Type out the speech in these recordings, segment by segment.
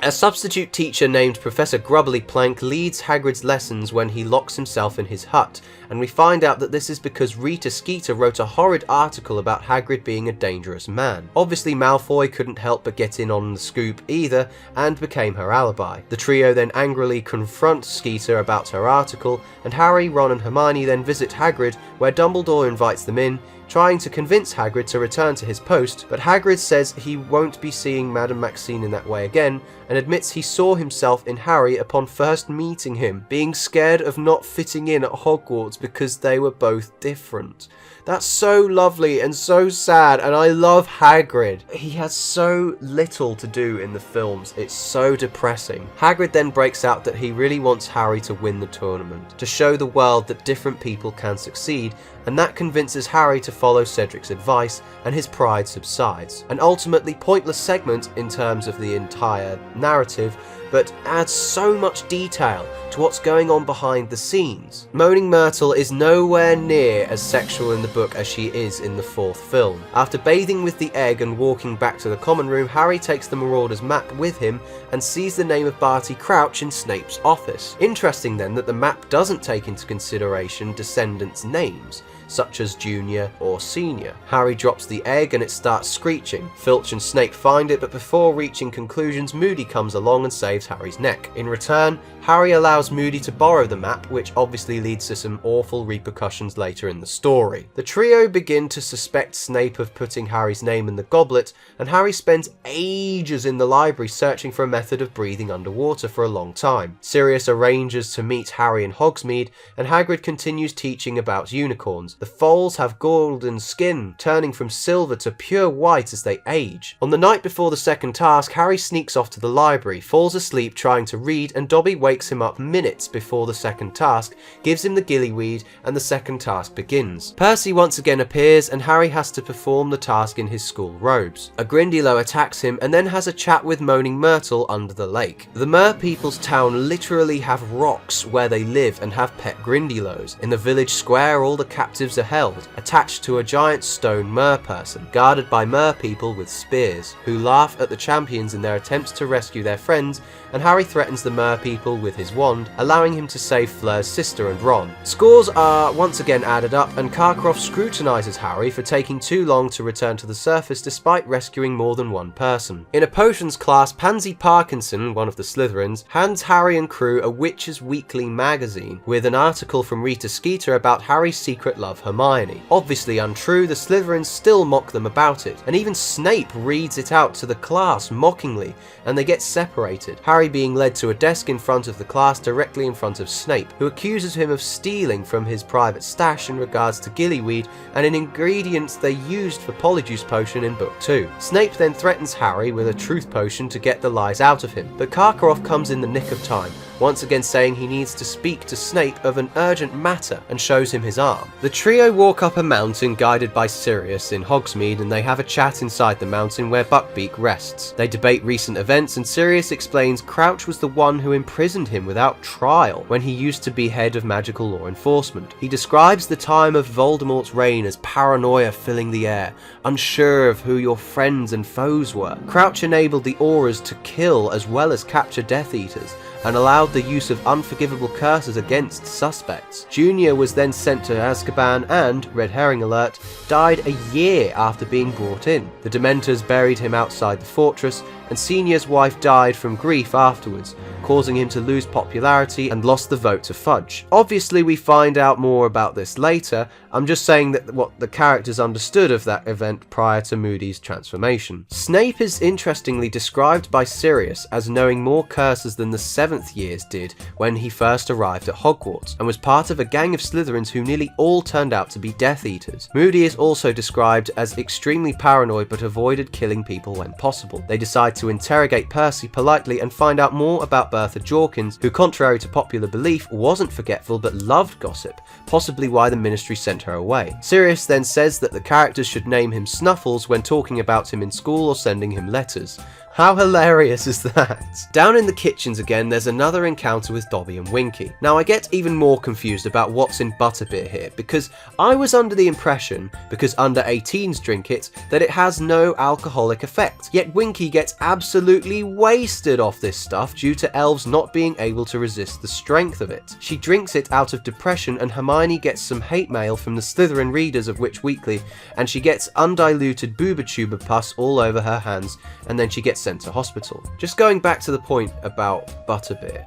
A substitute teacher named Professor Grubbly Plank leads Hagrid's lessons when he locks himself in his hut, and we find out that this is because Rita Skeeter wrote a horrid article about Hagrid being a dangerous man. Obviously Malfoy couldn't help but get in on the scoop either, and became her alibi. The trio then angrily confront Skeeter about her article, and Harry, Ron and Hermione then visit Hagrid, where Dumbledore invites them in, trying to convince Hagrid to return to his post, but Hagrid says he won't be seeing Madame Maxime in that way again, and admits he saw himself in Harry upon first meeting him, being scared of not fitting in at Hogwarts because they were both different. That's so lovely and so sad, and I love Hagrid. He has so little to do in the films, it's so depressing. Hagrid then breaks out that he really wants Harry to win the tournament, to show the world that different people can succeed, and that convinces Harry to follow Cedric's advice, and his pride subsides. An ultimately pointless segment in terms of the entire narrative, but adds so much detail to what's going on behind the scenes. Moaning Myrtle is nowhere near as sexual in the book as she is in the fourth film. After bathing with the egg and walking back to the common room, Harry takes the Marauders map with him and sees the name of Barty Crouch in Snape's office. Interesting then that the map doesn't take into consideration descendants' names, such as Junior or Senior. Harry drops the egg and it starts screeching. Filch and Snape find it, but before reaching conclusions, Moody comes along and saves Harry's neck. In return, Harry allows Moody to borrow the map, which obviously leads to some awful repercussions later in the story. The trio begin to suspect Snape of putting Harry's name in the goblet, and Harry spends ages in the library searching for a method of breathing underwater for a long time. Sirius arranges to meet Harry in Hogsmeade, and Hagrid continues teaching about unicorns. The foals have golden skin, turning from silver to pure white as they age. On the night before the second task, Harry sneaks off to the library, falls asleep trying to read, and Dobby wakes him up minutes before the second task, gives him the gillyweed, and the second task begins. Percy once again appears, and Harry has to perform the task in his school robes. A Grindylow attacks him, and then has a chat with Moaning Myrtle under the lake. The Mer People's town literally have rocks where they live and have pet Grindylows. In the village square, all the captives are held, attached to a giant stone Mer person, guarded by Mer people with spears, who laugh at the champions in their attempts to rescue their friends, and Harry threatens the Mer people with his wand, allowing him to save Fleur's sister and Ron. Scores are once again added up, and Karkaroff scrutinises Harry for taking too long to return to the surface despite rescuing more than one person. In a potions class, Pansy Parkinson, one of the Slytherins, hands Harry and crew a Witches Weekly magazine with an article from Rita Skeeter about Harry's secret love Hermione. Obviously untrue, the Slytherins still mock them about it, and even Snape reads it out to the class mockingly, and they get separated, Harry being led to a desk in front of the class directly in front of Snape, who accuses him of stealing from his private stash in regards to gillyweed and an ingredient they used for Polyjuice Potion in Book 2. Snape then threatens Harry with a truth potion to get the lies out of him, but Karkaroff comes in the nick of time, once again saying he needs to speak to Snape of an urgent matter, and shows him his arm. The trio walk up a mountain guided by Sirius in Hogsmeade, and they have a chat inside the mountain where Buckbeak rests. They debate recent events, and Sirius explains Crouch was the one who imprisoned him without trial when he used to be head of magical law enforcement. He describes the time of Voldemort's reign as paranoia filling the air, unsure of who your friends and foes were. Crouch enabled the auras to kill as well as capture Death Eaters, and allowed the use of unforgivable curses against suspects. Junior was then sent to Azkaban and, red herring alert, died a year after being brought in. The Dementors buried him outside the fortress, and Senior's wife died from grief afterwards, causing him to lose popularity and lost the vote to Fudge. Obviously we find out more about this later, I'm just saying that what the characters understood of that event prior to Moody's transformation. Snape is interestingly described by Sirius as knowing more curses than the 7th years did when he first arrived at Hogwarts, and was part of a gang of Slytherins who nearly all turned out to be Death Eaters. Moody is also described as extremely paranoid but avoided killing people when possible. They decide to interrogate Percy politely and find out more about Bertha Jorkins, who contrary to popular belief wasn't forgetful but loved gossip, possibly why the Ministry sent her away. Sirius then says that the characters should name him Snuffles when talking about him in school or sending him letters. How hilarious is that? Down in the kitchens again, there's another encounter with Dobby and Winky. Now I get even more confused about what's in butterbeer here, because I was under the impression, because under 18s drink it, that it has no alcoholic effect. Yet Winky gets absolutely wasted off this stuff due to elves not being able to resist the strength of it. She drinks it out of depression, and Hermione gets some hate mail from the Slytherin readers of Witch Weekly, and she gets undiluted booba-tuba pus all over her hands, and then she gets sent to hospital. Just going back to the point about butterbeer,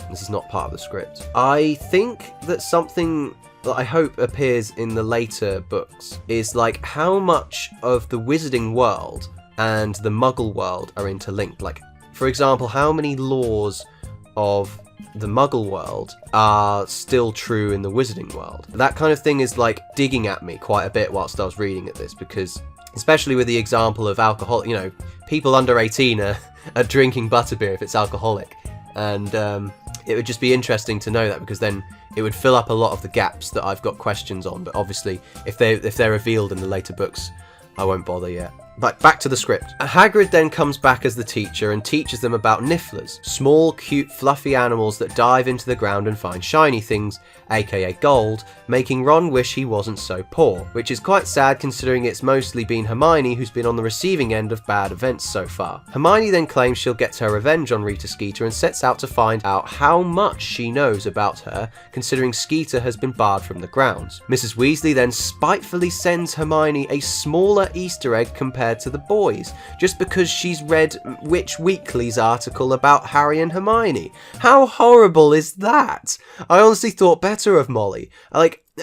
this is not part of the script. I think that something that I hope appears in the later books is like how much of the wizarding world and the muggle world are interlinked. Like, for example, how many laws of the muggle world are still true in the wizarding world. That kind of thing is like digging at me quite a bit whilst I was reading at this, because especially with the example of alcohol, you know, people under 18 are drinking butterbeer if it's alcoholic, and it would just be interesting to know that, because then it would fill up a lot of the gaps that I've got questions on. But obviously, if they're revealed in the later books, I won't bother yet. But back to the script. Hagrid then comes back as the teacher and teaches them about nifflers, small, cute, fluffy animals that dive into the ground and find shiny things, aka gold, making Ron wish he wasn't so poor, which is quite sad considering it's mostly been Hermione who's been on the receiving end of bad events so far. Hermione then claims she'll get her revenge on Rita Skeeter and sets out to find out how much she knows about her, considering Skeeter has been barred from the grounds. Mrs. Weasley then spitefully sends Hermione a smaller Easter egg compared to the boys, just because she's read Witch Weekly's article about Harry and Hermione. How horrible is that? I honestly thought better of Molly.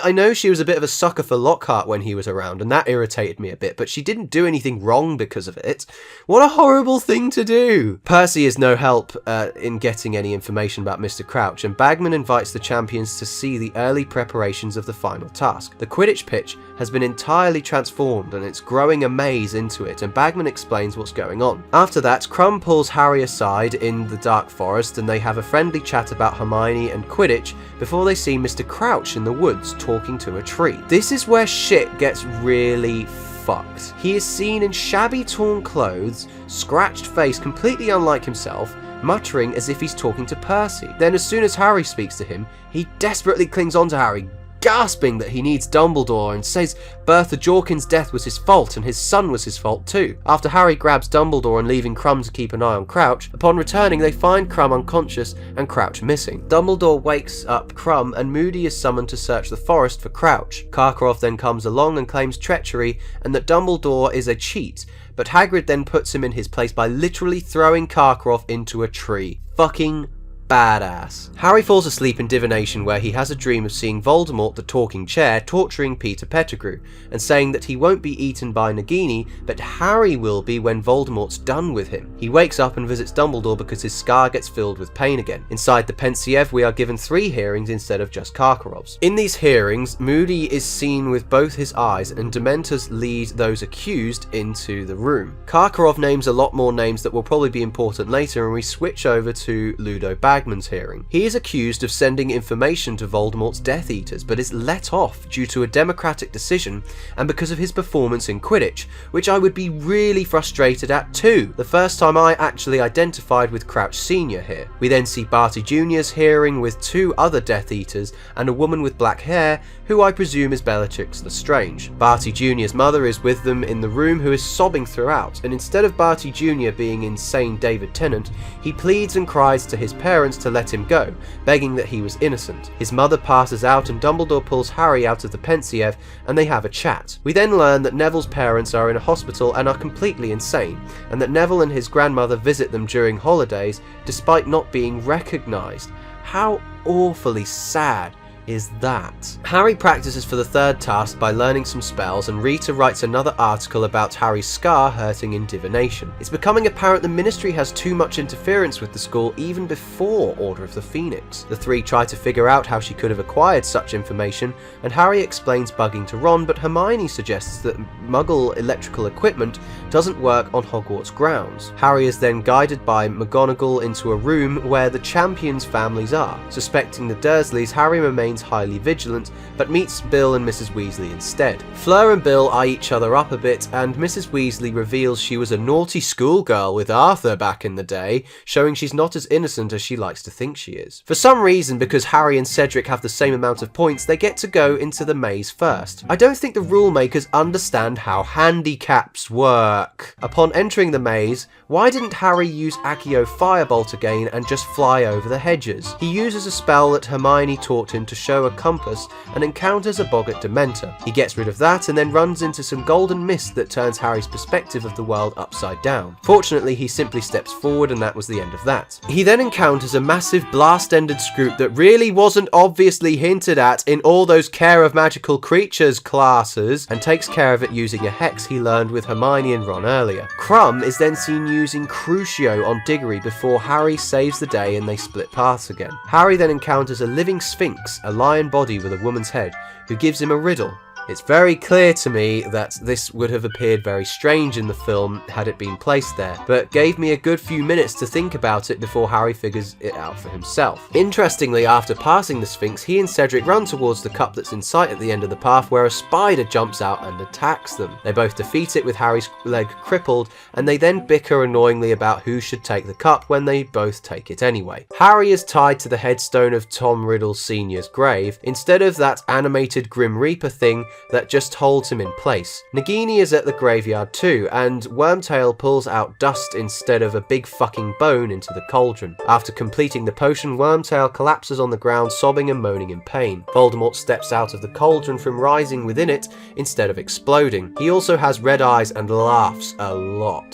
I know she was a bit of a sucker for Lockhart when he was around, and that irritated me a bit, but she didn't do anything wrong because of it. What a horrible thing to do! Percy is no help in getting any information about Mr. Crouch, and Bagman invites the champions to see the early preparations of the final task. The Quidditch pitch has been entirely transformed, and it's growing a maze into it, and Bagman explains what's going on. After that, Crumb pulls Harry aside in the dark forest, and they have a friendly chat about Hermione and Quidditch before they see Mr. Crouch in the woods talking to a tree. This is where shit gets really fucked. He is seen in shabby torn clothes, scratched face completely unlike himself, muttering as if he's talking to Percy. Then as soon as Harry speaks to him, he desperately clings on to Harry, gasping that he needs Dumbledore, and says Bertha Jorkins' death was his fault and his son was his fault too. After Harry grabs Dumbledore and leaving Crumb to keep an eye on Crouch, upon returning they find Crumb unconscious and Crouch missing. Dumbledore wakes up Crumb and Moody is summoned to search the forest for Crouch. Karkaroff then comes along and claims treachery and that Dumbledore is a cheat, but Hagrid then puts him in his place by literally throwing Karkaroff into a tree. Fucking badass. Harry falls asleep in divination, where he has a dream of seeing Voldemort the talking chair torturing Peter Pettigrew and saying that he won't be eaten by Nagini, but Harry will be when Voldemort's done with him. He wakes up and visits Dumbledore because his scar gets filled with pain again. Inside the Pensieve we are given 3 hearings instead of just Karkaroff's. In these hearings, Moody is seen with both his eyes and Dementors lead those accused into the room. Karkaroff names a lot more names that will probably be important later, and we switch over to Ludo Bagman's hearing. He is accused of sending information to Voldemort's Death Eaters, but is let off due to a democratic decision and because of his performance in Quidditch, which I would be really frustrated at too. The first time I actually identified with Crouch Sr. here. We then see Barty Jr.'s hearing with 2 other Death Eaters and a woman with black hair, who I presume is Bellatrix Lestrange. Barty Jr.'s mother is with them in the room, who is sobbing throughout, and instead of Barty Jr. being insane David Tennant, he pleads and cries to his parents to let him go, begging that he was innocent. His mother passes out and Dumbledore pulls Harry out of the Pensieve and they have a chat. We then learn that Neville's parents are in a hospital and are completely insane, and that Neville and his grandmother visit them during holidays despite not being recognised. How awfully sad is that? Harry practices for the 3rd task by learning some spells, and Rita writes another article about Harry's scar hurting in divination. It's becoming apparent the Ministry has too much interference with the school even before Order of the Phoenix. The 3 try to figure out how she could have acquired such information, and Harry explains bugging to Ron, but Hermione suggests that Muggle electrical equipment doesn't work on Hogwarts grounds. Harry is then guided by McGonagall into a room where the champions' families are. Suspecting the Dursleys, Harry remains remains highly vigilant, but meets Bill and Mrs. Weasley instead. Fleur and Bill eye each other up a bit, and Mrs. Weasley reveals she was a naughty schoolgirl with Arthur back in the day, showing she's not as innocent as she likes to think she is. For some reason, because Harry and Cedric have the same amount of points, they get to go into the maze first. I don't think the rule makers understand how handicaps work. Upon entering the maze, why didn't Harry use Accio Firebolt again and just fly over the hedges? He uses a spell that Hermione taught him to show a compass and encounters a Boggart Dementor. He gets rid of that and then runs into some golden mist that turns Harry's perspective of the world upside down. Fortunately, he simply steps forward and that was the end of that. He then encounters a massive blast-ended Scroop that really wasn't obviously hinted at in all those Care of Magical Creatures classes, and takes care of it using a hex he learned with Hermione and Ron earlier. Crumb is then seen using Crucio on Diggory before Harry saves the day and they split paths again. Harry then encounters a living sphinx, a lion body with a woman's head, who gives him a riddle. It's very clear to me that this would have appeared very strange in the film had it been placed there, but gave me a good few minutes to think about it before Harry figures it out for himself. Interestingly, after passing the Sphinx, he and Cedric run towards the cup that's in sight at the end of the path, where a spider jumps out and attacks them. They both defeat it with Harry's leg crippled, and they then bicker annoyingly about who should take the cup when they both take it anyway. Harry is tied to the headstone of Tom Riddle Sr.'s grave, instead of that animated Grim Reaper thing that just holds him in place. Nagini is at the graveyard too, and Wormtail pulls out dust instead of a big fucking bone into the cauldron. After completing the potion, Wormtail collapses on the ground, sobbing and moaning in pain. Voldemort steps out of the cauldron from rising within it instead of exploding. He also has red eyes and laughs a lot.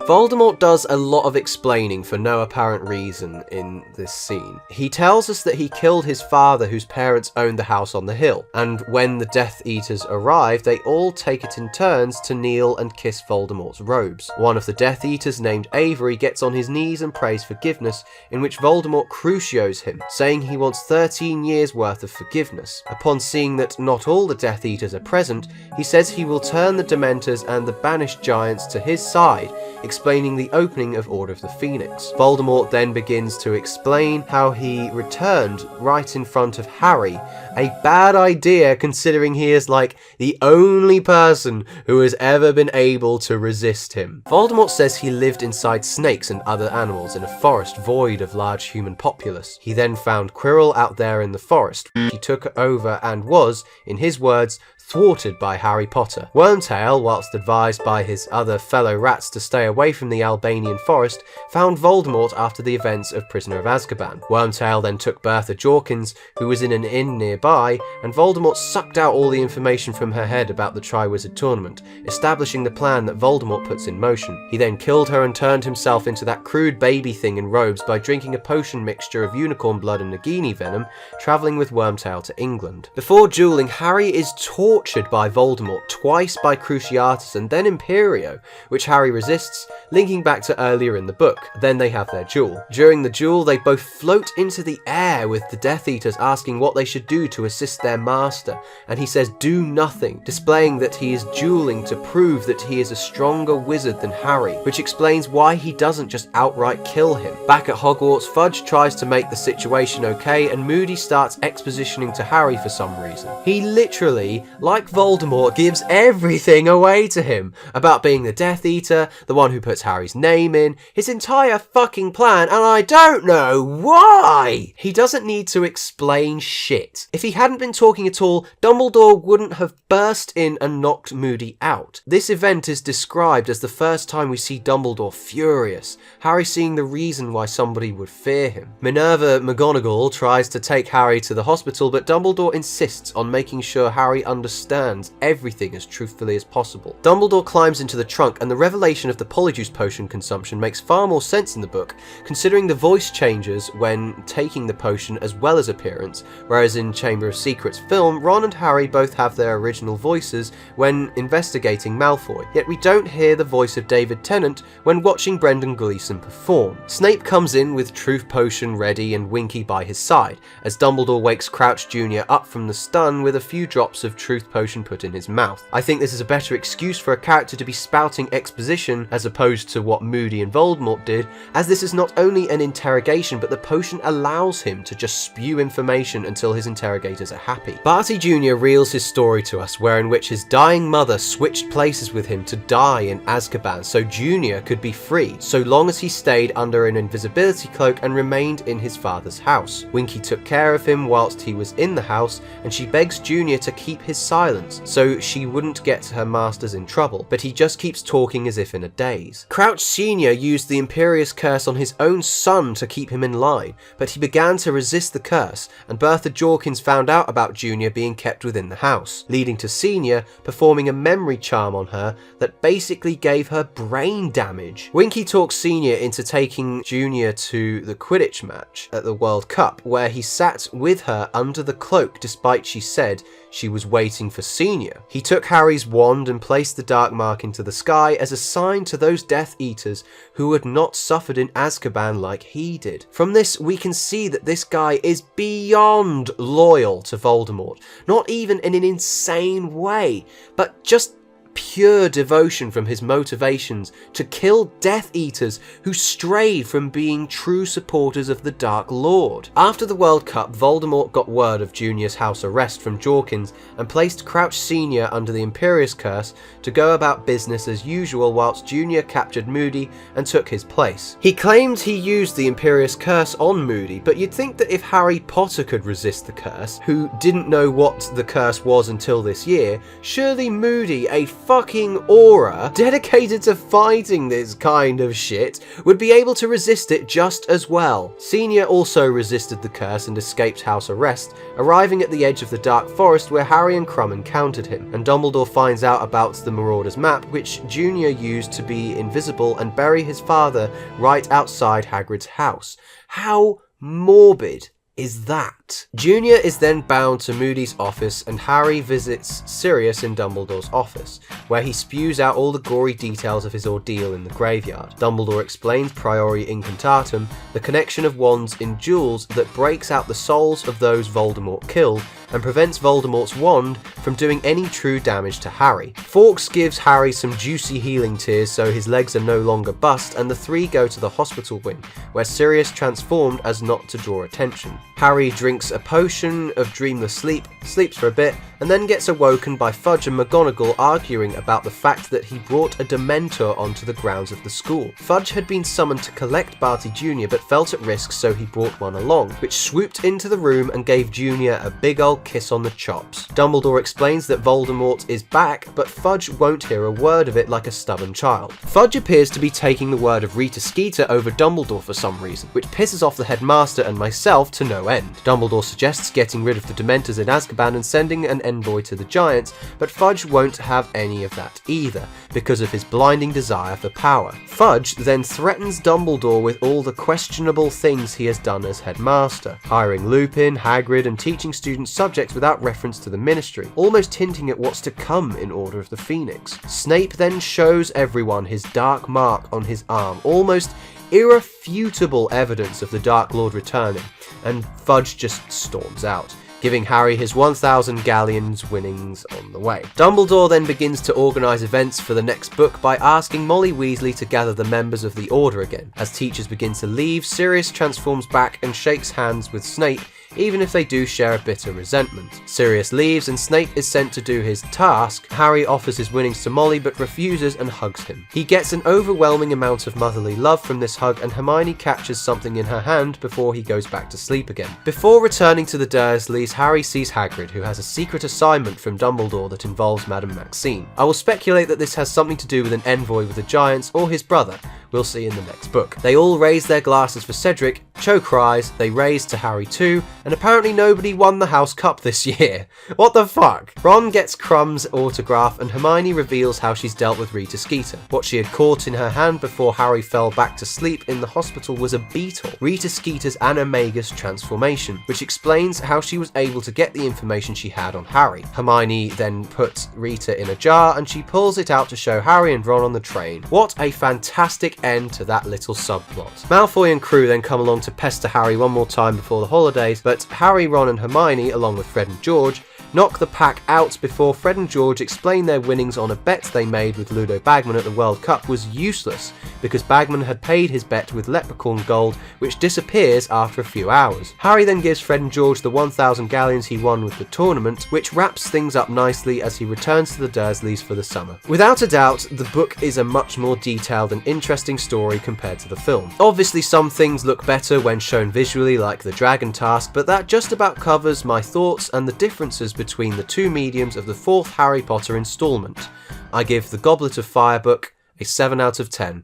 Voldemort does a lot of explaining for no apparent reason in this scene. He tells us that he killed his father, whose parents owned the house on the hill, and when the Death Eaters arrive, they all take it in turns to kneel and kiss Voldemort's robes. One of the Death Eaters, named Avery, gets on his knees and prays forgiveness, in which Voldemort crucios him, saying he wants 13 years worth of forgiveness. Upon seeing that not all the Death Eaters are present, he says he will turn the Dementors and the Banished Giants to his side, explaining the opening of Order of the Phoenix. Voldemort then begins to explain how he returned right in front of Harry, a bad idea considering he is like the only person who has ever been able to resist him. Voldemort says he lived inside snakes and other animals in a forest void of large human populace. He then found Quirrell out there in the forest. He took over and was, in his words, thwarted by Harry Potter. Wormtail, whilst advised by his other fellow rats to stay away from the Albanian forest, found Voldemort after the events of Prisoner of Azkaban. Wormtail then took Bertha Jorkins, who was in an inn nearby, and Voldemort sucked out all the information from her head about the Triwizard Tournament, establishing the plan that Voldemort puts in motion. He then killed her and turned himself into that crude baby thing in robes by drinking a potion mixture of unicorn blood and Nagini venom, travelling with Wormtail to England. Before duelling, Harry is tortured by Voldemort, twice by Cruciatus and then Imperio, which Harry resists, linking back to earlier in the book. Then they have their duel. During the duel, they both float into the air, with the Death Eaters asking what they should do to assist their master, and he says do nothing, displaying that he is dueling to prove that he is a stronger wizard than Harry, which explains why he doesn't just outright kill him. Back at Hogwarts, Fudge tries to make the situation okay, and Moody starts expositioning to Harry for some reason. He literally, like Voldemort, gives everything away to him about being the Death Eater, the one who puts Harry's name in, his entire fucking plan, and I don't know why! He doesn't need to explain shit. If he hadn't been talking at all, Dumbledore wouldn't have burst in and knocked Moody out. This event is described as the first time we see Dumbledore furious, Harry seeing the reason why somebody would fear him. Minerva McGonagall tries to take Harry to the hospital, but Dumbledore insists on making sure Harry understands everything as truthfully as possible. Dumbledore climbs into the trunk, and the revelation of the Polyjuice potion consumption makes far more sense in the book, considering the voice changes when taking the potion as well as appearance, whereas in Chamber of Secrets film, Ron and Harry both have their original voices when investigating Malfoy, yet we don't hear the voice of David Tennant when watching Brendan Gleeson perform. Snape comes in with Truth Potion ready and Winky by his side, as Dumbledore wakes Crouch Jr. up from the stun with a few drops of Truth truth potion put in his mouth. I think this is a better excuse for a character to be spouting exposition as opposed to what Moody and Voldemort did, as this is not only an interrogation, but the potion allows him to just spew information until his interrogators are happy. Barty Jr. reels his story to us, wherein which his dying mother switched places with him to die in Azkaban so Junior could be free, so long as he stayed under an invisibility cloak and remained in his father's house. Winky took care of him whilst he was in the house, and she begs Junior to keep his silence so she wouldn't get her masters in trouble, but he just keeps talking as if in a daze. Crouch Sr. used the Imperius Curse on his own son to keep him in line, but he began to resist the curse, and Bertha Jorkins found out about Junior being kept within the house, leading to Senior performing a memory charm on her that basically gave her brain damage. Winky talks Senior into taking Junior to the Quidditch match at the World Cup, where he sat with her under the cloak despite she said she was waiting for Senior. He took Harry's wand and placed the dark mark into the sky as a sign to those Death Eaters who had not suffered in Azkaban like he did. From this, we can see that this guy is beyond loyal to Voldemort, not even in an insane way, but just pure devotion from his motivations to kill Death Eaters who strayed from being true supporters of the Dark Lord. After the World Cup, Voldemort got word of Junior's house arrest from Jorkins and placed Crouch Sr. under the Imperius Curse to go about business as usual whilst Junior captured Moody and took his place. He claimed he used the Imperius Curse on Moody, but you'd think that if Harry Potter could resist the curse, who didn't know what the curse was until this year, surely Moody, a fucking aura dedicated to fighting this kind of shit, would be able to resist it just as well. Senior also resisted the curse and escaped house arrest, arriving at the edge of the Dark Forest where Harry and Crumb encountered him, and Dumbledore finds out about the Marauders map, which Junior used to be invisible and bury his father right outside Hagrid's house. How morbid is that? Junior is then bound to Moody's office, and Harry visits Sirius in Dumbledore's office, where he spews out all the gory details of his ordeal in the graveyard. Dumbledore explains priori incantatem, the connection of wands in jewels that breaks out the souls of those Voldemort killed, and prevents Voldemort's wand from doing any true damage to Harry. Fawkes gives Harry some juicy healing tears so his legs are no longer bust, and the three go to the hospital wing, where Sirius transformed as not to draw attention. Harry drinks a potion of dreamless sleep, sleeps for a bit, and then gets awoken by Fudge and McGonagall arguing about the fact that he brought a Dementor onto the grounds of the school. Fudge had been summoned to collect Barty Jr. but felt at risk, so he brought one along, which swooped into the room and gave Jr. a big old kiss on the chops. Dumbledore explains that Voldemort is back, but Fudge won't hear a word of it like a stubborn child. Fudge appears to be taking the word of Rita Skeeter over Dumbledore for some reason, which pisses off the headmaster and myself to no end. Dumbledore suggests getting rid of the Dementors in Azkaban and sending an envoy to the Giants, but Fudge won't have any of that either, because of his blinding desire for power. Fudge then threatens Dumbledore with all the questionable things he has done as headmaster, hiring Lupin, Hagrid, and teaching students subjects without reference to the Ministry, almost hinting at what's to come in Order of the Phoenix. Snape then shows everyone his dark mark on his arm, almost irrefutable evidence of the Dark Lord returning, and Fudge just storms out, giving Harry his 1,000 galleons winnings on the way. Dumbledore then begins to organise events for the next book by asking Molly Weasley to gather the members of the Order again. As teachers begin to leave, Sirius transforms back and shakes hands with Snape, even if they do share a bitter resentment. Sirius leaves and Snape is sent to do his task. Harry offers his winnings to Molly but refuses and hugs him. He gets an overwhelming amount of motherly love from this hug, and Hermione catches something in her hand before he goes back to sleep again. Before returning to the Dursleys, Harry sees Hagrid, who has a secret assignment from Dumbledore that involves Madame Maxime. I will speculate that this has something to do with an envoy with the Giants or his brother. We'll see in the next book. They all raise their glasses for Cedric. Cho cries, they raise to Harry too, and apparently nobody won the House Cup this year. What the fuck? Ron gets Crumb's autograph and Hermione reveals how she's dealt with Rita Skeeter. What she had caught in her hand before Harry fell back to sleep in the hospital was a beetle, Rita Skeeter's animagus transformation, which explains how she was able to get the information she had on Harry. Hermione then puts Rita in a jar and she pulls it out to show Harry and Ron on the train. What a fantastic end to that little subplot. Malfoy and crew then come along to pester Harry one more time before the holidays, but Harry, Ron and Hermione, along with Fred and George, knock the pack out before Fred and George explain their winnings on a bet they made with Ludo Bagman at the World Cup was useless, because Bagman had paid his bet with leprechaun gold, which disappears after a few hours. Harry then gives Fred and George the 1,000 galleons he won with the tournament, which wraps things up nicely as he returns to the Dursleys for the summer. Without a doubt, the book is a much more detailed and interesting story compared to the film. Obviously some things look better when shown visually, like the dragon task, but that just about covers my thoughts and the differences between the two mediums of the fourth Harry Potter installment. I give The Goblet of Fire book a 7 out of 10.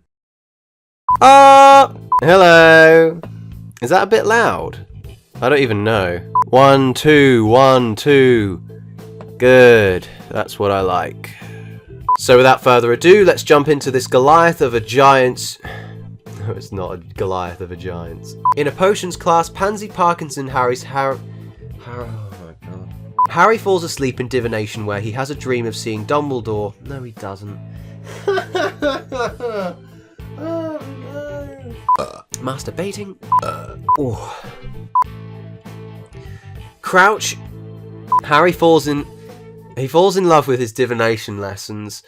Hello! Is that a bit loud? I don't even know. 1, 2, 1, 2. Good. That's what I like. So without further ado, let's jump into this Goliath of a Giant... No, it's not a Goliath of a Giant. In a potions class, Pansy Parkinson oh my god. Harry falls asleep in divination where he has a dream of seeing Dumbledore. No, he doesn't. Oh no. Masturbating. Crouch. Harry falls in love with his divination lessons.